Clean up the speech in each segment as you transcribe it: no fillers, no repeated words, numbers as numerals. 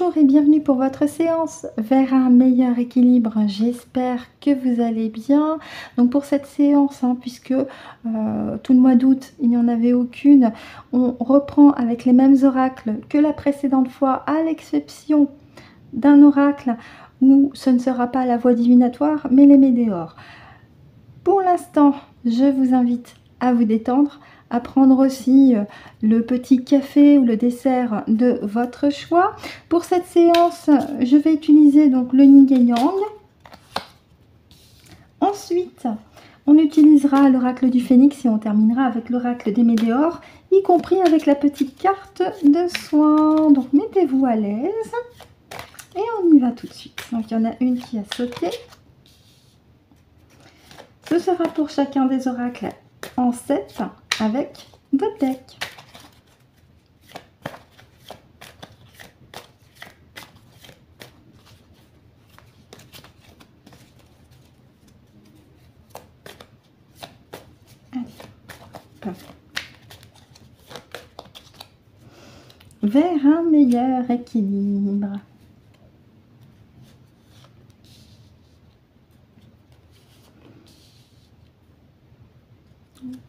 Bonjour et bienvenue pour votre séance vers un meilleur équilibre. J'espère que vous allez bien. Donc pour cette séance, puisque tout le mois d'août, il n'y en avait aucune, on reprend avec les mêmes oracles que la précédente fois, à l'exception d'un oracle où ce ne sera pas la voie divinatoire, mais les météores. Pour l'instant, je vous invite à vous détendre, à prendre aussi le petit café ou le dessert de votre choix. Pour cette séance, je vais utiliser donc le Yin et Yang. Ensuite, on utilisera l'oracle du Phénix et on terminera avec l'oracle des Météores, y compris avec la petite carte de soin. Donc mettez-vous à l'aise et on y va tout de suite. Donc il y en a une qui a sauté. Ce sera pour chacun des oracles en 7 avec votre deck. Allez. Vers un meilleur équilibre.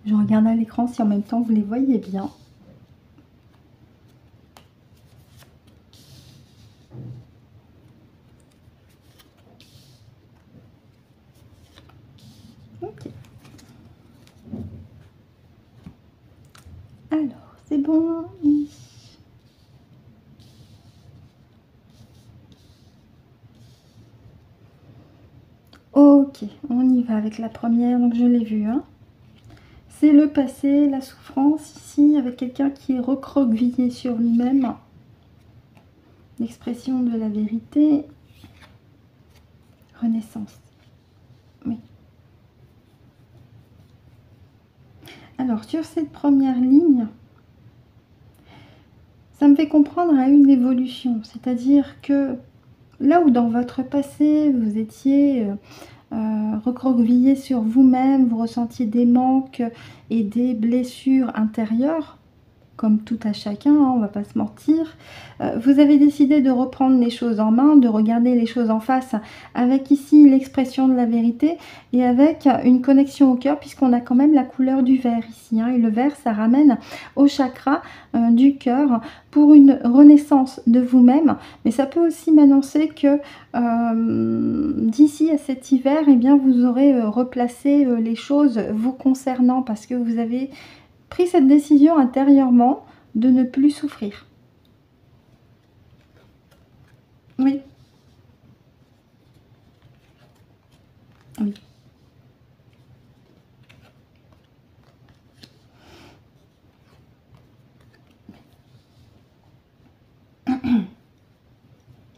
Je regarde à l'écran si en même temps vous les voyez bien. Ok. Alors, c'est bon. Ok, on y va avec la première. Donc je l'ai vue. C'est le passé, la souffrance ici, avec quelqu'un qui est recroquevillé sur lui-même. L'expression de la vérité. Renaissance. Oui. Alors, sur cette première ligne, ça me fait comprendre à une évolution. C'est-à-dire que là où dans votre passé, vous étiez recroquevillé sur vous-même, vous ressentiez des manques et des blessures intérieures, comme tout à chacun, on va pas se mentir. Vous avez décidé de reprendre les choses en main, de regarder les choses en face, avec ici l'expression de la vérité et avec une connexion au cœur, puisqu'on a quand même la couleur du vert ici. Et le vert, ça ramène au chakra du cœur pour une renaissance de vous-même. Mais ça peut aussi m'annoncer que d'ici à cet hiver, eh bien, vous aurez replacé les choses vous concernant, parce que vous avez pris cette décision intérieurement de ne plus souffrir. Oui. Oui.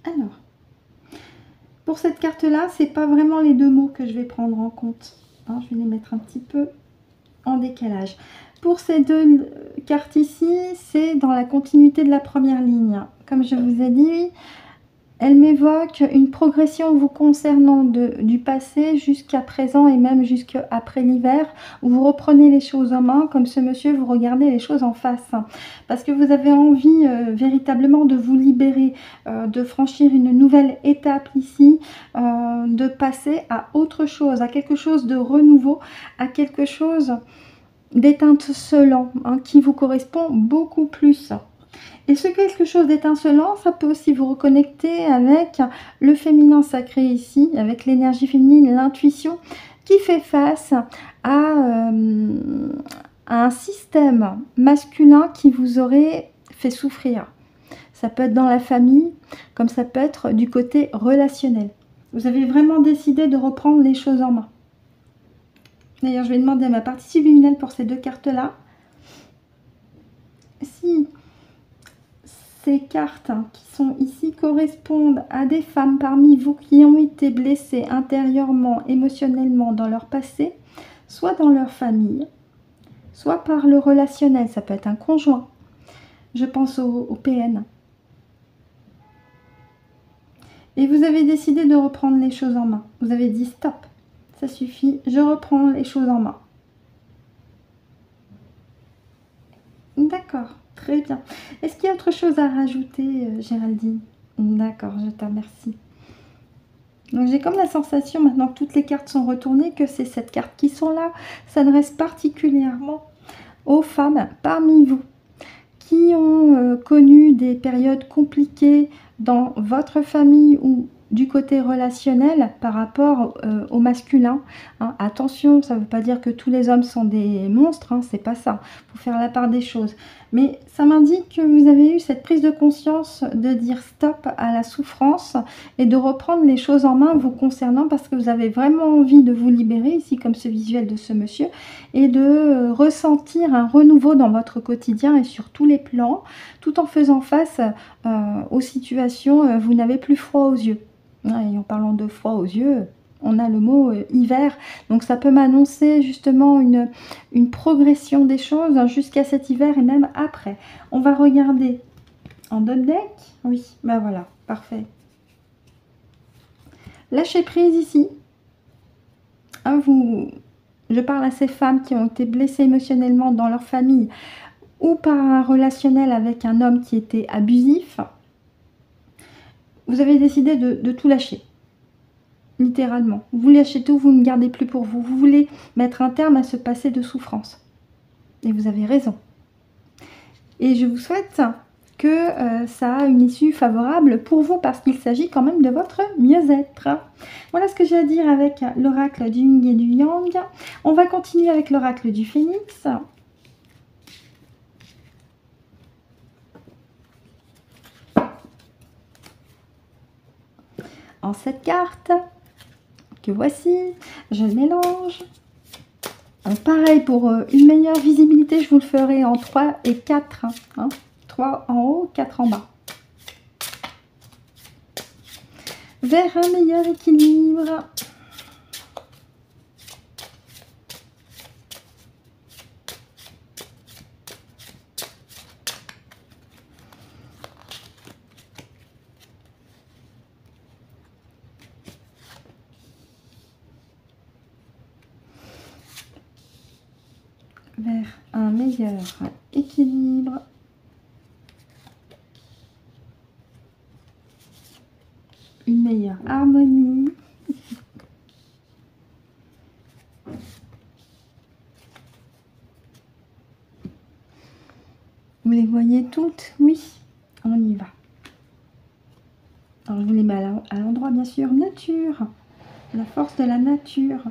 Alors, pour cette carte-là, c'est pas vraiment les deux mots que je vais prendre en compte. Je vais les mettre un petit peu en décalage. Pour ces deux cartes ici, c'est dans la continuité de la première ligne. Comme je vous ai dit, elle m'évoque une progression vous concernant du passé jusqu'à présent et même jusqu'après l'hiver, où vous reprenez les choses en main, comme ce monsieur, vous regardez les choses en face. Parce que vous avez envie véritablement de vous libérer, de franchir une nouvelle étape ici, de passer à autre chose, à quelque chose de renouveau, à quelque chose d'étincelant, qui vous correspond beaucoup plus. Et ce quelque chose d'étincelant, ça peut aussi vous reconnecter avec le féminin sacré ici, avec l'énergie féminine, l'intuition, qui fait face à un système masculin qui vous aurait fait souffrir. Ça peut être dans la famille, comme ça peut être du côté relationnel. Vous avez vraiment décidé de reprendre les choses en main. D'ailleurs, je vais demander à ma partie subliminale pour ces deux cartes-là. Si ces cartes qui sont ici correspondent à des femmes parmi vous qui ont été blessées intérieurement, émotionnellement dans leur passé, soit dans leur famille, soit par le relationnel, ça peut être un conjoint. Je pense au PN. Et vous avez décidé de reprendre les choses en main. Vous avez dit stop, ça suffit, je reprends les choses en main. D'accord, très bien. Est-ce qu'il y a autre chose à rajouter, Géraldine? D'accord, je te remercie. Donc j'ai comme la sensation, maintenant que toutes les cartes sont retournées, que c'est cette carte qui sont là, s'adresse particulièrement aux femmes parmi vous qui ont connu des périodes compliquées dans votre famille ou du côté relationnel par rapport au masculin. Hein. Attention, ça ne veut pas dire que tous les hommes sont des monstres, hein, c'est pas ça. Il faut faire la part des choses. Mais ça m'indique que vous avez eu cette prise de conscience de dire stop à la souffrance et de reprendre les choses en main vous concernant parce que vous avez vraiment envie de vous libérer, ici comme ce visuel de ce monsieur, et de ressentir un renouveau dans votre quotidien et sur tous les plans, tout en faisant face aux situations, vous n'avez plus froid aux yeux. Et en parlant de froid aux yeux, on a le mot hiver, donc ça peut m'annoncer justement une progression des choses jusqu'à cet hiver et même après. On va regarder en d'autres decks. Oui, ben voilà, parfait. Lâchez prise ici. Hein, je parle à ces femmes qui ont été blessées émotionnellement dans leur famille ou par un relationnel avec un homme qui était abusif. Vous avez décidé de tout lâcher. Littéralement. Vous lâchez tout, vous ne gardez plus pour vous. Vous voulez mettre un terme à ce passé de souffrance. Et vous avez raison. Et je vous souhaite que ça a une issue favorable pour vous parce qu'il s'agit quand même de votre mieux-être. Voilà ce que j'ai à dire avec l'oracle du Yin et du Yang. On va continuer avec l'oracle du Phénix. En cette carte que voici, je mélange. Pareil, pour une meilleure visibilité, je vous le ferai en 3 et 4. Hein. 3 en haut, 4 en bas. Vers un meilleur équilibre. Vers un meilleur équilibre. Une meilleure harmonie. Vous les voyez toutes? Oui, on y va. Alors je vous les mets à l'endroit bien sûr. Nature, la force de la nature.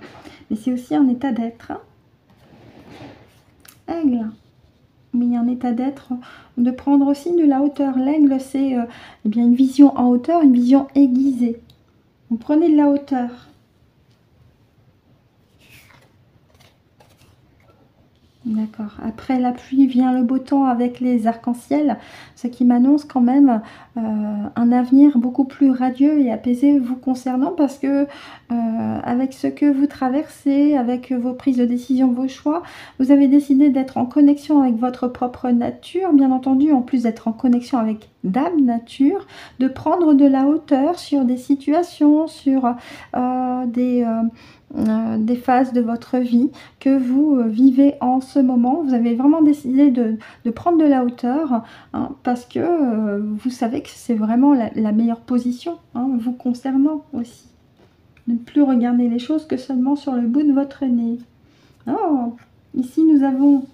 Mais c'est aussi un état d'être. Aigle, mais il y a un état d'être, de prendre aussi de la hauteur. L'aigle, c'est eh bien une vision en hauteur, une vision aiguisée. Vous prenez de la hauteur. D'accord. Après la pluie vient le beau temps avec les arcs-en-ciel, ce qui m'annonce quand même un avenir beaucoup plus radieux et apaisé vous concernant parce que avec ce que vous traversez, avec vos prises de décision, vos choix, vous avez décidé d'être en connexion avec votre propre nature, bien entendu, en plus d'être en connexion avec Dame Nature, de prendre de la hauteur sur des situations, sur des phases de votre vie que vous vivez en ce moment. Vous avez vraiment décidé de prendre de la hauteur hein, parce que vous savez que c'est vraiment la meilleure position hein, vous concernant aussi. Ne plus regarder les choses que seulement sur le bout de votre nez. Oh, ici nous avons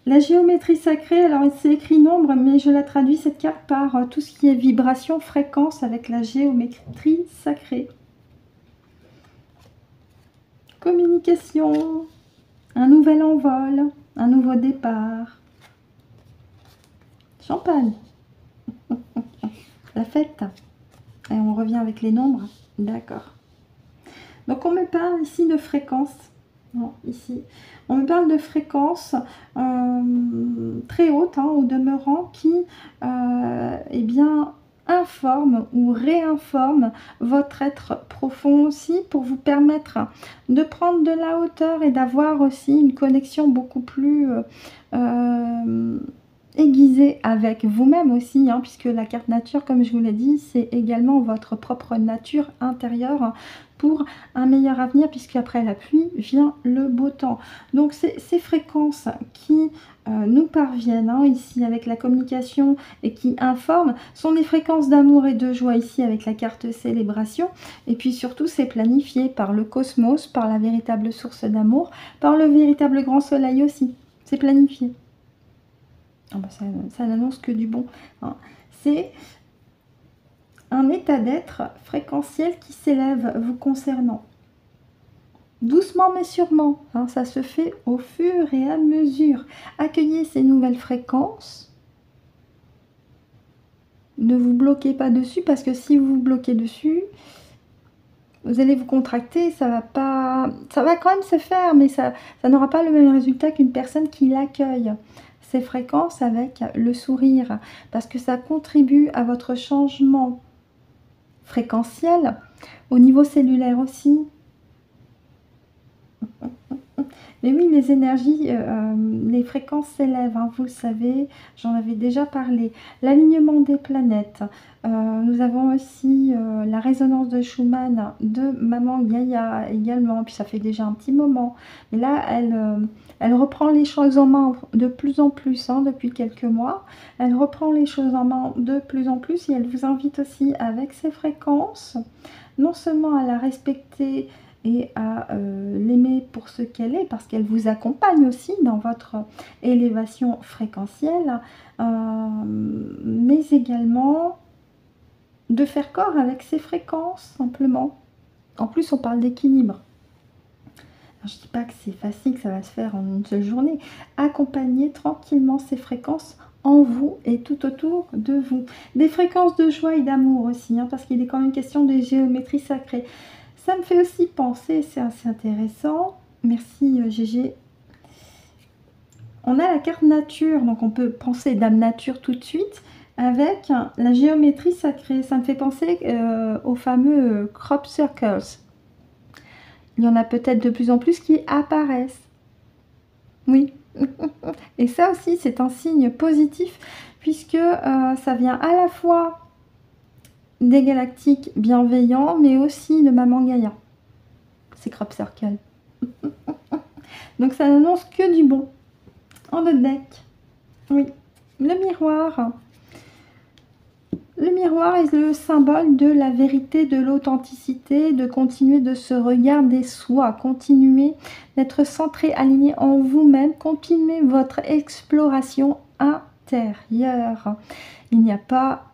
la géométrie sacrée. Alors c'est écrit nombre mais je la traduis cette carte par tout ce qui est vibration, fréquence avec la géométrie sacrée. Communication, un nouvel envol, un nouveau départ. Champagne, la fête. Et on revient avec les nombres. D'accord. Donc on me parle ici de fréquence. Non, ici. On me parle de fréquence très haute, hein, au demeurant, qui eh bien, informe ou réinforme votre être profond aussi pour vous permettre de prendre de la hauteur et d'avoir aussi une connexion beaucoup plus aiguisée avec vous-même aussi, hein, puisque la carte nature, comme je vous l'ai dit, c'est également votre propre nature intérieure, hein, pour un meilleur avenir, puisque après la pluie vient le beau temps. Donc ces fréquences qui nous parviennent ici avec la communication et qui informent sont des fréquences d'amour et de joie ici avec la carte célébration. Et puis surtout c'est planifié par le cosmos, par la véritable source d'amour, par le véritable grand soleil aussi. C'est planifié. Ah bah ça n'annonce que du bon. C'est un état d'être fréquentiel qui s'élève vous concernant. Doucement mais sûrement, ça se fait au fur et à mesure. Accueillez ces nouvelles fréquences. Ne vous bloquez pas dessus, parce que si vous vous bloquez dessus, vous allez vous contracter, ça va quand même se faire, mais ça n'aura pas le même résultat qu'une personne qui l'accueille. Ces fréquences avec le sourire, parce que ça contribue à votre changement fréquentiel, au niveau cellulaire aussi. Mais oui, les énergies, les fréquences s'élèvent, vous le savez, j'en avais déjà parlé. L'alignement des planètes. Nous avons aussi la résonance de Schumann de Maman Gaïa également, puis ça fait déjà un petit moment. Mais là, elle reprend les choses en main de plus en plus, depuis quelques mois. Elle reprend les choses en main de plus en plus et elle vous invite aussi avec ses fréquences, non seulement à la respecter et à l'aimer pour ce qu'elle est, parce qu'elle vous accompagne aussi dans votre élévation fréquentielle, mais également de faire corps avec ses fréquences, simplement. En plus, on parle d'équilibre. Je ne dis pas que c'est facile, que ça va se faire en une seule journée. Accompagnez tranquillement ces fréquences en vous et tout autour de vous. Des fréquences de joie et d'amour aussi, parce qu'il est quand même question de géométrie sacrée. Ça me fait aussi penser, c'est assez intéressant, merci Gégé, on a la carte nature, donc on peut penser Dame Nature tout de suite, avec la géométrie sacrée. Ça me fait penser aux fameux crop circles. Il y en a peut-être de plus en plus qui apparaissent. Oui, et ça aussi c'est un signe positif, puisque ça vient à la fois des galactiques bienveillants, mais aussi de Maman Gaïa. C'est crop circle. Donc ça n'annonce que du bon. En notre deck, oui, le miroir. Le miroir est le symbole de la vérité, de l'authenticité, de continuer de se regarder soi, continuer d'être centré, aligné en vous-même, continuer votre exploration intérieure. Il n'y a pas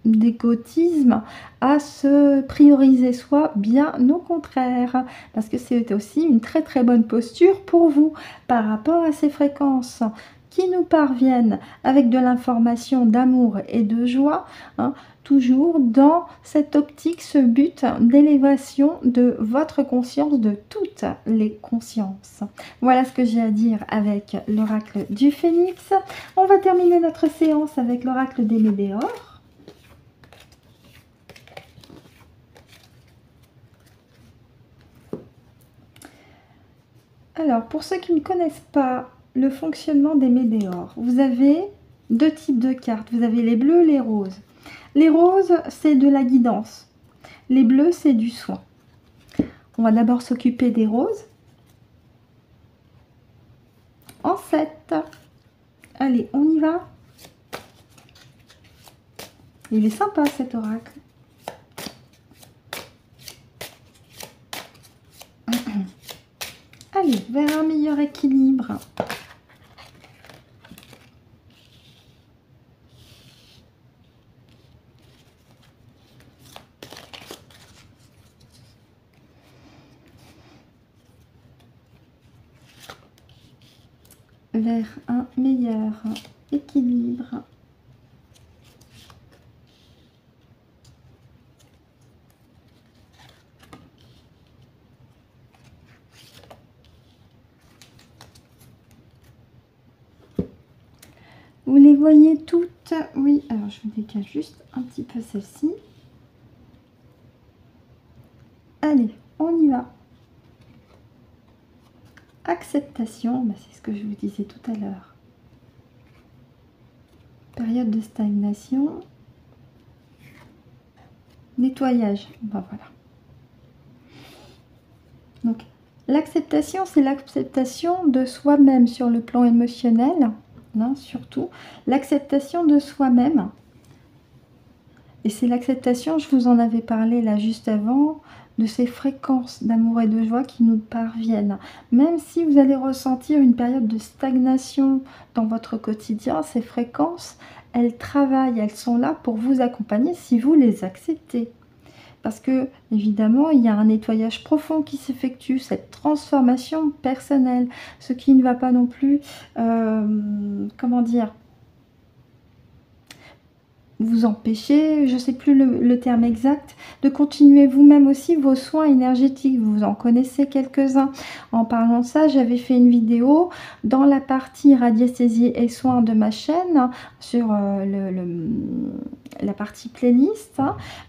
d'égotisme à se prioriser soi, bien au contraire, parce que c'est aussi une très très bonne posture pour vous par rapport à ces fréquences qui nous parviennent avec de l'information d'amour et de joie, toujours dans cette optique, ce but d'élévation de votre conscience, de toutes les consciences. Voilà ce que j'ai à dire avec l'oracle du Phénix. On va terminer notre séance avec l'oracle des Médéors. Alors, pour ceux qui ne connaissent pas le fonctionnement des météores, vous avez deux types de cartes. Vous avez les bleus, les roses. Les roses, c'est de la guidance. Les bleus, c'est du soin. On va d'abord s'occuper des roses. En 7. Allez, on y va. Il est sympa cet oracle. Allez, vers un meilleur équilibre. Vers un meilleur équilibre. Vous les voyez toutes? Oui, alors je vous décale juste un petit peu celle-ci. Allez, on y va. Acceptation, c'est ce que je vous disais tout à l'heure. Période de stagnation. Nettoyage, voilà. Donc, l'acceptation, c'est l'acceptation de soi-même sur le plan émotionnel, hein, surtout. L'acceptation de soi-même. Et c'est l'acceptation, je vous en avais parlé là juste avant, de ces fréquences d'amour et de joie qui nous parviennent. Même si vous allez ressentir une période de stagnation dans votre quotidien, ces fréquences, elles travaillent, elles sont là pour vous accompagner si vous les acceptez. Parce que, évidemment, il y a un nettoyage profond qui s'effectue, cette transformation personnelle, ce qui ne va pas non plus, comment dire, vous empêcher, je ne sais plus le terme exact, de continuer vous-même aussi vos soins énergétiques. Vous en connaissez quelques-uns. En parlant de ça, j'avais fait une vidéo dans la partie radiesthésie et soins de ma chaîne, sur la partie playlist.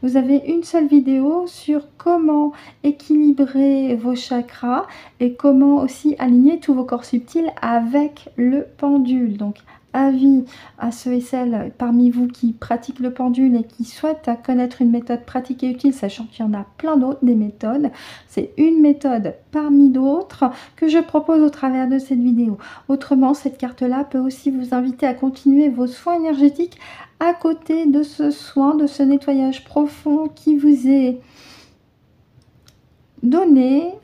Vous avez une seule vidéo sur comment équilibrer vos chakras et comment aussi aligner tous vos corps subtils avec le pendule. Donc, avis à ceux et celles parmi vous qui pratiquent le pendule et qui souhaitent connaître une méthode pratique et utile, sachant qu'il y en a plein d'autres, des méthodes. C'est une méthode parmi d'autres que je propose au travers de cette vidéo. Autrement, cette carte-là peut aussi vous inviter à continuer vos soins énergétiques à côté de ce soin, de ce nettoyage profond qui vous est donné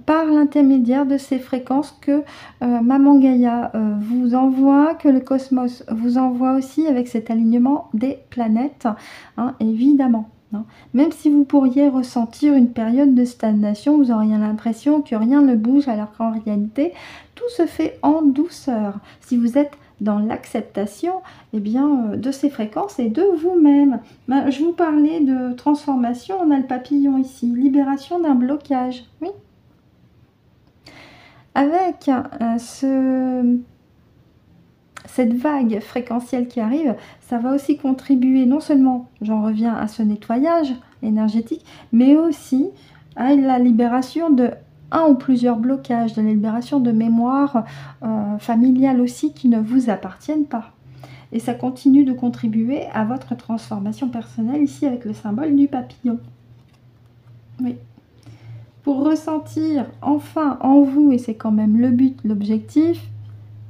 par l'intermédiaire de ces fréquences que Maman Gaïa vous envoie, que le cosmos vous envoie aussi avec cet alignement des planètes, hein, évidemment. Hein. Même si vous pourriez ressentir une période de stagnation, vous auriez l'impression que rien ne bouge, alors qu'en réalité, tout se fait en douceur. Si vous êtes dans l'acceptation, eh bien, de ces fréquences et de vous-même. Ben, je vous parlais de transformation, on a le papillon ici, libération d'un blocage, oui. Avec cette vague fréquentielle qui arrive, ça va aussi contribuer non seulement, j'en reviens à ce nettoyage énergétique, mais aussi à la libération de un ou plusieurs blocages, de la libération de mémoires familiales aussi qui ne vous appartiennent pas. Et ça continue de contribuer à votre transformation personnelle ici avec le symbole du papillon. Oui. Pour ressentir enfin en vous, et c'est quand même le but, l'objectif,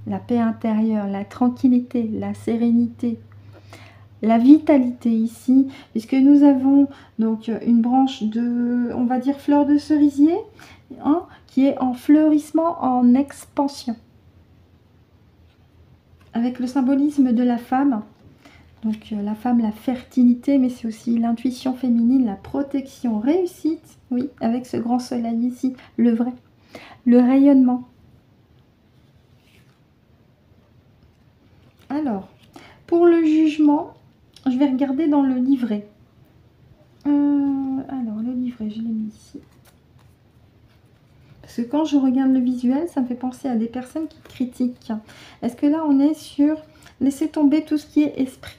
la paix intérieure, la tranquillité, la sérénité, la vitalité ici, puisque nous avons donc une branche de, on va dire, fleur de cerisier, hein, qui est en fleurissement, en expansion. Avec le symbolisme de la femme, donc la femme, la fertilité, mais c'est aussi l'intuition féminine, la protection, réussite, oui, avec ce grand soleil ici, le vrai, le rayonnement. Alors, pour le jugement, je vais regarder dans le livret. Alors, le livret, je l'ai mis ici. Parce que quand je regarde le visuel, ça me fait penser à des personnes qui critiquent. Est-ce que là, on est sur laisser tomber tout ce qui est esprit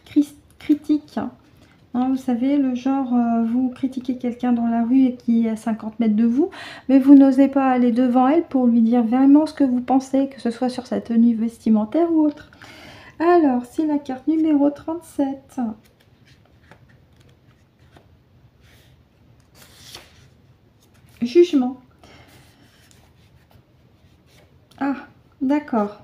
critique, hein, vous savez, le genre, vous critiquez quelqu'un dans la rue et qui est à 50 mètres de vous, mais vous n'osez pas aller devant elle pour lui dire vraiment ce que vous pensez, que ce soit sur sa tenue vestimentaire ou autre. Alors, c'est la carte numéro 37. Jugement. Ah, d'accord.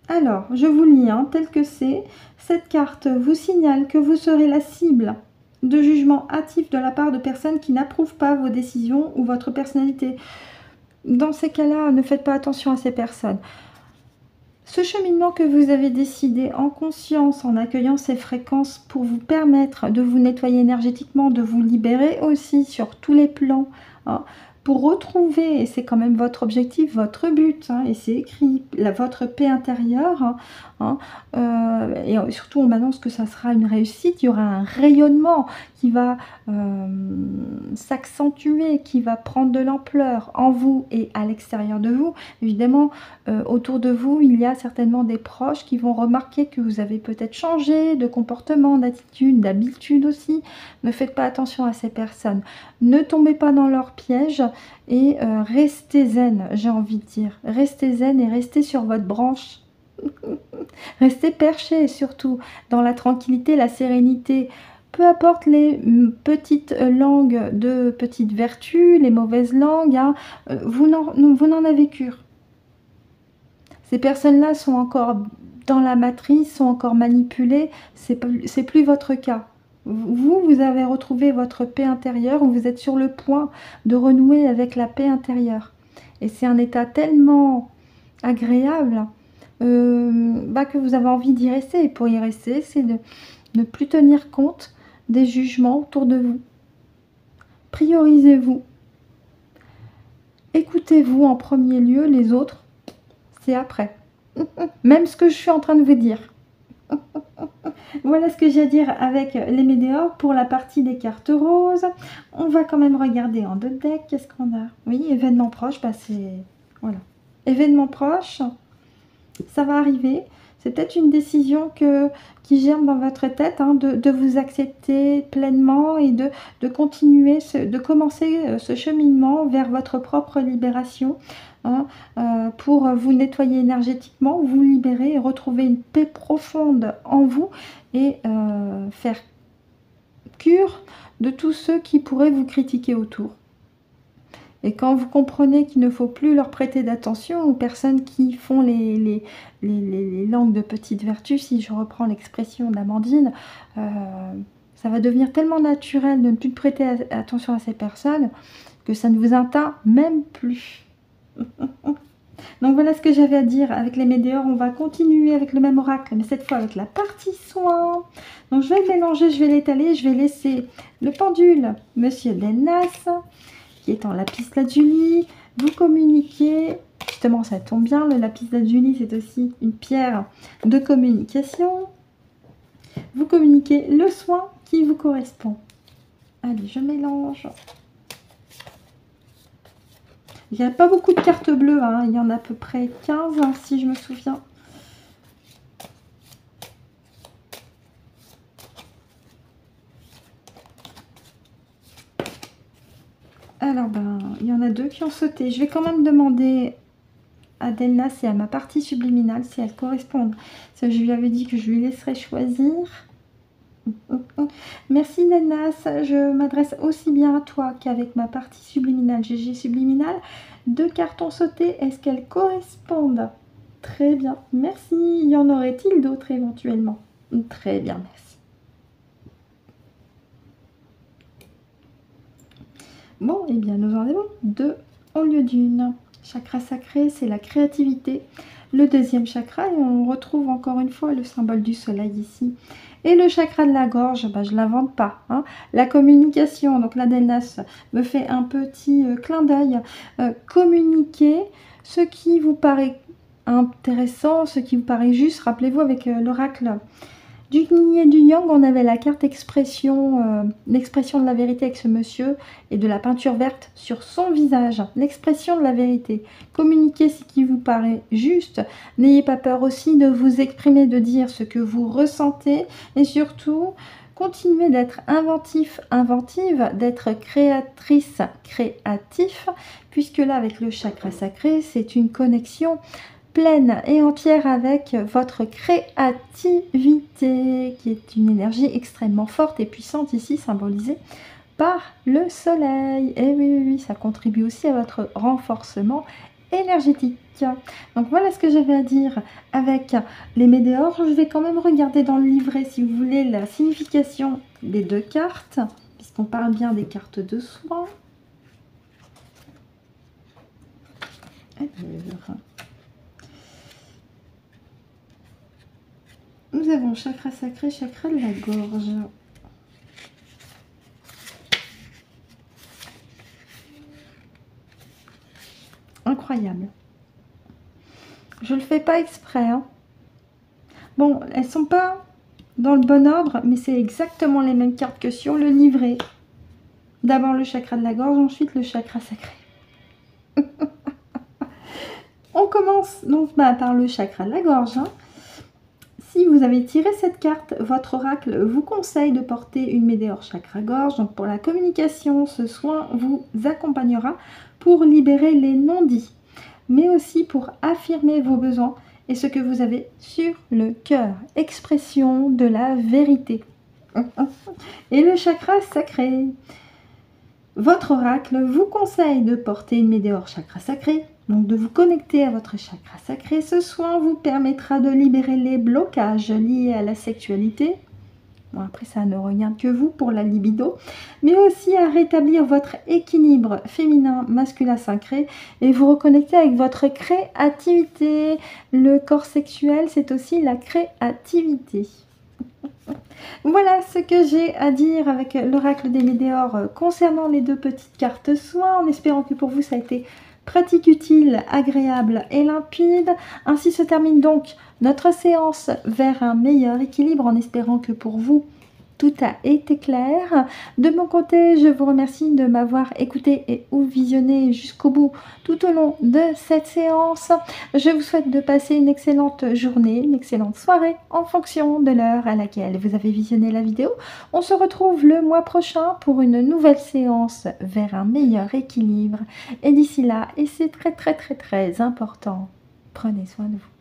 Alors, je vous lis, hein, tel que c'est. Cette carte vous signale que vous serez la cible de jugements hâtifs de la part de personnes qui n'approuvent pas vos décisions ou votre personnalité. Dans ces cas-là, ne faites pas attention à ces personnes. Ce cheminement que vous avez décidé en conscience, en accueillant ces fréquences pour vous permettre de vous nettoyer énergétiquement, de vous libérer aussi sur tous les plans, hein, pour retrouver, et c'est quand même votre objectif, votre but, hein, et c'est écrit, votre paix intérieure, hein, et surtout on m'annonce que ça sera une réussite, il y aura un rayonnement qui va s'accentuer, qui va prendre de l'ampleur en vous et à l'extérieur de vous. Évidemment, autour de vous, il y a certainement des proches qui vont remarquer que vous avez peut-être changé de comportement, d'attitude, d'habitude aussi. Ne faites pas attention à ces personnes. Ne tombez pas dans leur piège et restez zen, j'ai envie de dire. Restez zen et restez sur votre branche. Restez perché surtout dans la tranquillité, la sérénité. peu importe les petites langues de petites vertus, les mauvaises langues, hein, vous n'en avez cure. Ces personnes-là sont encore dans la matrice, sont encore manipulées, c'est plus votre cas. Vous avez retrouvé votre paix intérieure, ou vous êtes sur le point de renouer avec la paix intérieure. Et c'est un état tellement agréable que vous avez envie d'y rester. Et pour y rester, c'est de ne plus tenir compte des jugements autour de vous. Priorisez-vous. Écoutez-vous en premier lieu, les autres, c'est après. Même ce que je suis en train de vous dire. Voilà ce que j'ai à dire avec les météores pour la partie des cartes roses. On va quand même regarder en deux decks. Qu'est-ce qu'on a? Oui, événement proche, c'est... Voilà. Événement proche, ça va arriver. C'est peut-être une décision qui germe dans votre tête, hein, de vous accepter pleinement et de continuer, de commencer ce cheminement vers votre propre libération, hein, pour vous nettoyer énergétiquement, vous libérer et retrouver une paix profonde en vous et faire cure de tous ceux qui pourraient vous critiquer autour. Et quand vous comprenez qu'il ne faut plus leur prêter d'attention aux personnes qui font les langues de petite vertu, si je reprends l'expression d'Amandine, ça va devenir tellement naturel de ne plus prêter attention à ces personnes que ça ne vous atteint même plus. Donc voilà ce que j'avais à dire avec les météores. On va continuer avec le même oracle, mais cette fois avec la partie soin. Donc je vais le mélanger, je vais l'étaler, je vais laisser le pendule, Monsieur Delnas, qui est en lapis lazuli, vous communiquez, justement ça tombe bien, le lapis lazuli c'est aussi une pierre de communication, vous communiquez le soin qui vous correspond. Allez, je mélange. Il n'y a pas beaucoup de cartes bleues, hein. Il y en a à peu près 15, hein, si je me souviens. Alors, il y en a deux qui ont sauté. Je vais quand même demander à Delnas et à ma partie subliminale si elles correspondent. Ça, je lui avais dit que je lui laisserais choisir. Merci Delnas. Je m'adresse aussi bien à toi qu'avec ma partie subliminale. GG subliminale. Deux cartes ont sauté. Est-ce qu'elles correspondent? Très bien. Merci. Y en aurait-il d'autres éventuellement? Très bien, merci. Bon, et bien nous en avons deux au lieu d'une. Chakra sacré, c'est la créativité. Le deuxième chakra, et on retrouve encore une fois le symbole du soleil ici. Et le chakra de la gorge, je ne l'invente pas, hein. La communication, donc la Delnas me fait un petit clin d'œil. Communiquer ce qui vous paraît intéressant, ce qui vous paraît juste. Rappelez-vous avec l'oracle du yin et du yang, on avait la carte expression, l'expression de la vérité avec ce monsieur et de la peinture verte sur son visage. L'expression de la vérité. Communiquez ce qui vous paraît juste. N'ayez pas peur aussi de vous exprimer, de dire ce que vous ressentez. Et surtout, continuez d'être inventif, inventive, d'être créatrice, créatif. Puisque là, avec le chakra sacré, c'est une connexion pleine et entière avec votre créativité, qui est une énergie extrêmement forte et puissante ici, symbolisée par le soleil. Et oui, oui, ça contribue aussi à votre renforcement énergétique. Donc voilà ce que j'avais à dire avec les météores. Je vais quand même regarder dans le livret, si vous voulez, la signification des deux cartes, puisqu'on parle bien des cartes de soin. Alors, nous avons chakra sacré, chakra de la gorge. Incroyable. Je ne le fais pas exprès, hein. Bon, elles ne sont pas dans le bon ordre, mais c'est exactement les mêmes cartes que sur le livret. D'abord le chakra de la gorge, ensuite le chakra sacré. On commence donc par le chakra de la gorge, hein. Si vous avez tiré cette carte, votre oracle vous conseille de porter une météore chakra-gorge. Donc pour la communication, ce soin vous accompagnera pour libérer les non-dits, mais aussi pour affirmer vos besoins et ce que vous avez sur le cœur. Expression de la vérité. Et le chakra sacré. Votre oracle vous conseille de porter une météore chakra sacré, donc de vous connecter à votre chakra sacré. Ce soin vous permettra de libérer les blocages liés à la sexualité. Bon, après, ça ne regarde que vous pour la libido, mais aussi à rétablir votre équilibre féminin-masculin sacré et vous reconnecter avec votre créativité. Le corps sexuel, c'est aussi la créativité. Voilà ce que j'ai à dire avec l'oracle des météores concernant les deux petites cartes soins, en espérant que pour vous ça a été pratique, utile, agréable et limpide. Ainsi se termine donc notre séance vers un meilleur équilibre, en espérant que pour vous tout a été clair. De mon côté, je vous remercie de m'avoir écouté et ou visionné jusqu'au bout tout au long de cette séance. Je vous souhaite de passer une excellente journée, une excellente soirée en fonction de l'heure à laquelle vous avez visionné la vidéo. On se retrouve le mois prochain pour une nouvelle séance vers un meilleur équilibre. Et d'ici là, et c'est très important, prenez soin de vous.